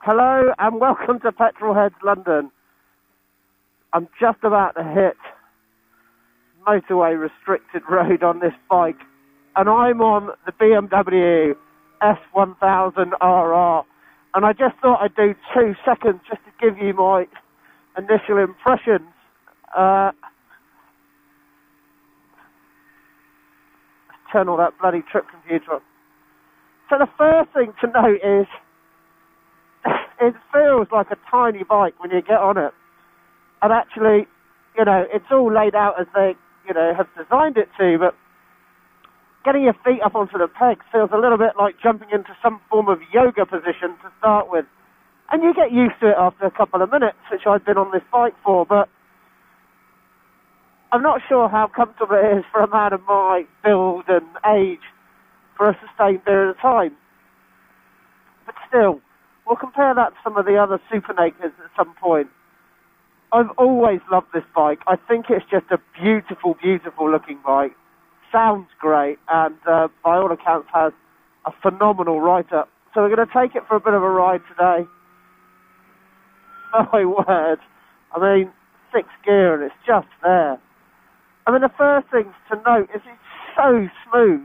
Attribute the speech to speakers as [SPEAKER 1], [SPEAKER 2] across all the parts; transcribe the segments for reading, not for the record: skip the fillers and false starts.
[SPEAKER 1] Hello and welcome to Petrolheads London. I'm just about to hit motorway restricted road on this bike, and I'm on the BMW S1000RR, and I just thought I'd do 2 seconds just to give you my initial impressions. Let's turn all that bloody trip computer on. So the first thing to note is it feels like a tiny bike when you get on it. And actually, it's all laid out as they, have designed it to, but getting your feet up onto the pegs feels a little bit like jumping into some form of yoga position to start with. And you get used to it after a couple of minutes, which I've been on this bike for, but I'm not sure how comfortable it is for a man of my build and age for a sustained period of time. But still, we'll compare that to some of the other super nakeds at some point. I've always loved this bike. I think it's just a beautiful, beautiful looking bike. Sounds great, and by all accounts has a phenomenal write-up. So we're going to take it for a bit of a ride today. My word. I mean, 6th gear and it's just there. I mean, the first thing to note is it's so smooth.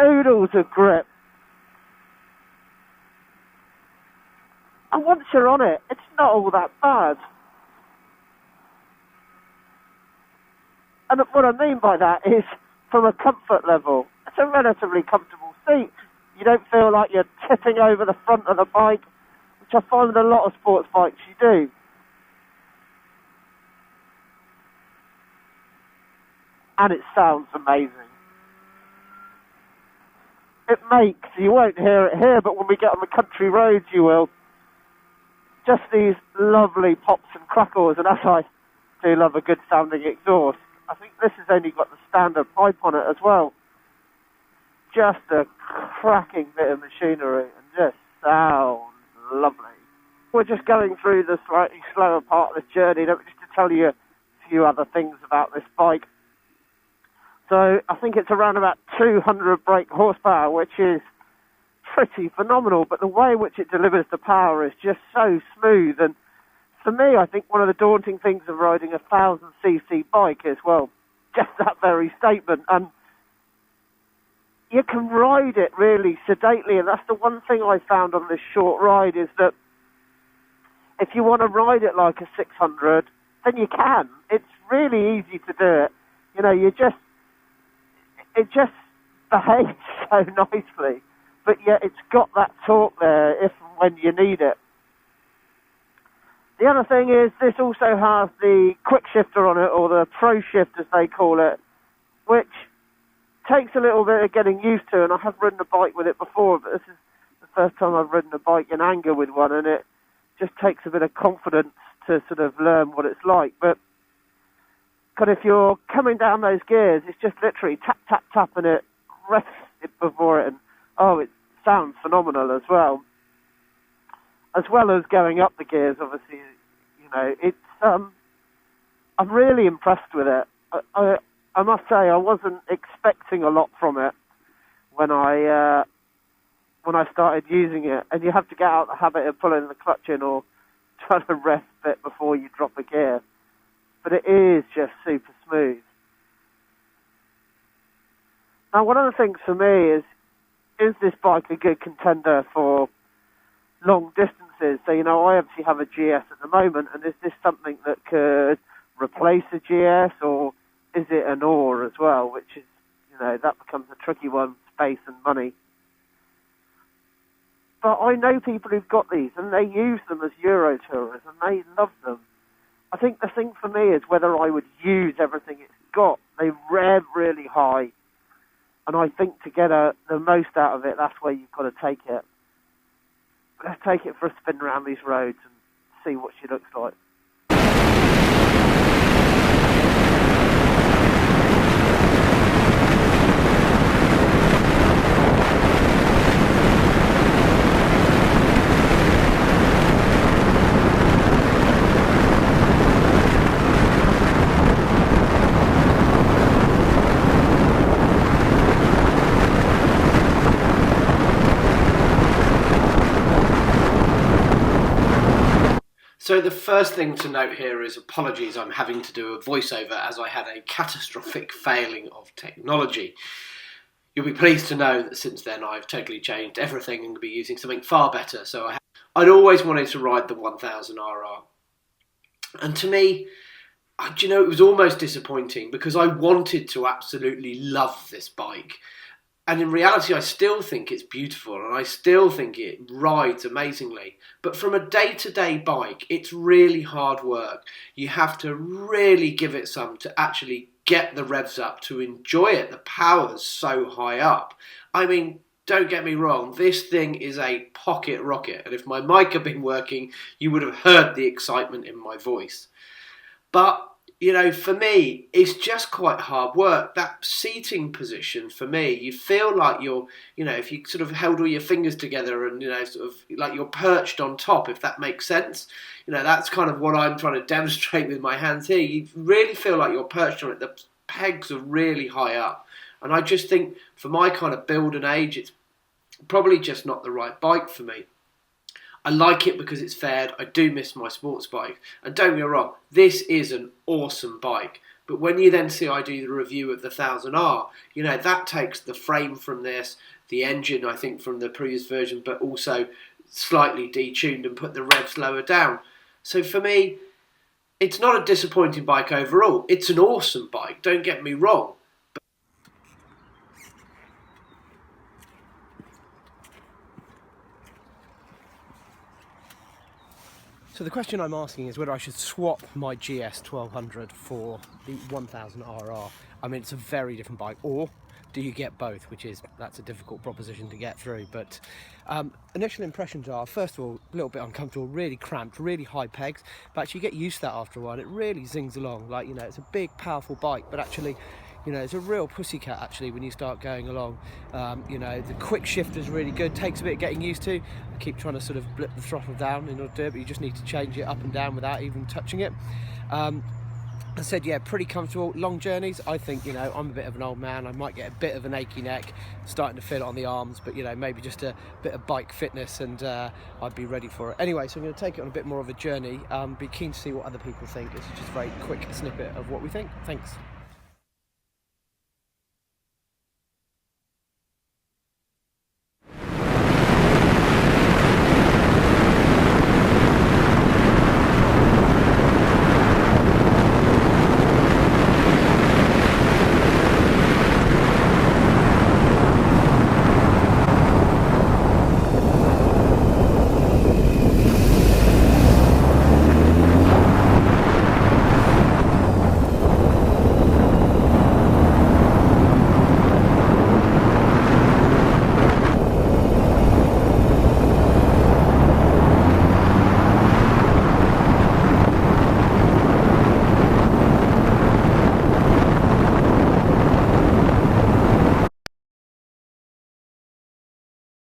[SPEAKER 1] Oodles of grip. And once you're on it, it's not all that bad. And what I mean by that is, from a comfort level, it's a relatively comfortable seat. You don't feel like you're tipping over the front of the bike, which I find with a lot of sports bikes you do. And it sounds amazing. It makes, you won't hear it here, but when we get on the country roads you will, just these lovely pops and crackles, and as I do love a good sounding exhaust, I think this has only got the standard pipe on it as well. Just a cracking bit of machinery and just sounds lovely. We're just going through the slightly slower part of this journey, just to tell you a few other things about this bike. So I think it's around about 200 brake horsepower, which is pretty phenomenal, but the way in which it delivers the power is just so smooth. And for me, I think one of the daunting things of riding a 1000cc bike is, well, just that very statement. And you can ride it really sedately, and that's the one thing I found on this short ride, is that if you want to ride it like a 600, then you can. It's really easy to do it. It just behaves so nicely. But yet it's got that torque there if and when you need it. The other thing is this also has the quick shifter on it, or the pro shift as they call it, which takes a little bit of getting used to, and I have ridden a bike with it before, but this is the first time I've ridden a bike in anger with one, and it just takes a bit of confidence to sort of learn what it's like. But if you're coming down those gears, it's just literally tap, tap, tap, and it rests it before it, and it sounds phenomenal as well. As well as going up the gears, obviously, it's I'm really impressed with it. I must say I wasn't expecting a lot from it when I started using it, and you have to get out the habit of pulling the clutch in or trying to rest it before you drop a gear. But it is just super smooth. Now, one of the things for me is this bike a good contender for long distances? So, I obviously have a GS at the moment, and is this something that could replace a GS, or is it an OR as well, which is, that becomes a tricky one, space and money. But I know people who've got these, and they use them as Euro tourers, and they love them. I think the thing for me is whether I would use everything it's got. They rev really high, and I think to get the most out of it, that's where you've got to take it. Let's take it for a spin around these roads and see what she looks like.
[SPEAKER 2] So the first thing to note here is apologies, I'm having to do a voiceover as I had a catastrophic failing of technology. You'll be pleased to know that since then I've totally changed everything and going to be using something far better. So I'd always wanted to ride the 1000RR. And to me, do you know, it was almost disappointing because I wanted to absolutely love this bike. And in reality, I still think it's beautiful and I still think it rides amazingly. But from a day-to-day bike, it's really hard work. You have to really give it some to actually get the revs up, to enjoy it. The power's so high up. I mean, don't get me wrong, this thing is a pocket rocket. And if my mic had been working, you would have heard the excitement in my voice. But you know, for me, it's just quite hard work. That seating position, for me, you feel like you're, you know, if you sort of held all your fingers together and, you know, sort of like you're perched on top, if that makes sense. You know, that's kind of what I'm trying to demonstrate with my hands here. You really feel like you're perched on it. The pegs are really high up. And I just think for my kind of build and age, it's probably just not the right bike for me. I like it because it's fared. I do miss my sports bike. And don't get me wrong, this is an awesome bike. But when you then see I do the review of the 1000R, you know, that takes the frame from this, the engine, I think, from the previous version, but also slightly detuned and put the revs lower down. So for me, it's not a disappointing bike overall. It's an awesome bike, don't get me wrong.
[SPEAKER 3] So the question I'm asking is whether I should swap my GS 1200 for the 1000RR. I mean, it's a very different bike. Or do you get both, that's a difficult proposition to get through. But initial impressions are, first of all, a little bit uncomfortable, really cramped, really high pegs. But actually you get used to that after a while. It really zings along. Like, you know, it's a big, powerful bike, but actually, you know, it's a real pussycat actually when you start going along. You know, the quick shift is really good, takes a bit of getting used to. I keep trying to sort of blip the throttle down in order to do it, but you just need to change it up and down without even touching it. I said, yeah, pretty comfortable. Long journeys, I think, you know, I'm a bit of an old man. I might get a bit of an achy neck, starting to feel it on the arms, but, you know, maybe just a bit of bike fitness and I'd be ready for it. Anyway, so I'm going to take it on a bit more of a journey. Be keen to see what other people think. This is just a very quick snippet of what we think. Thanks.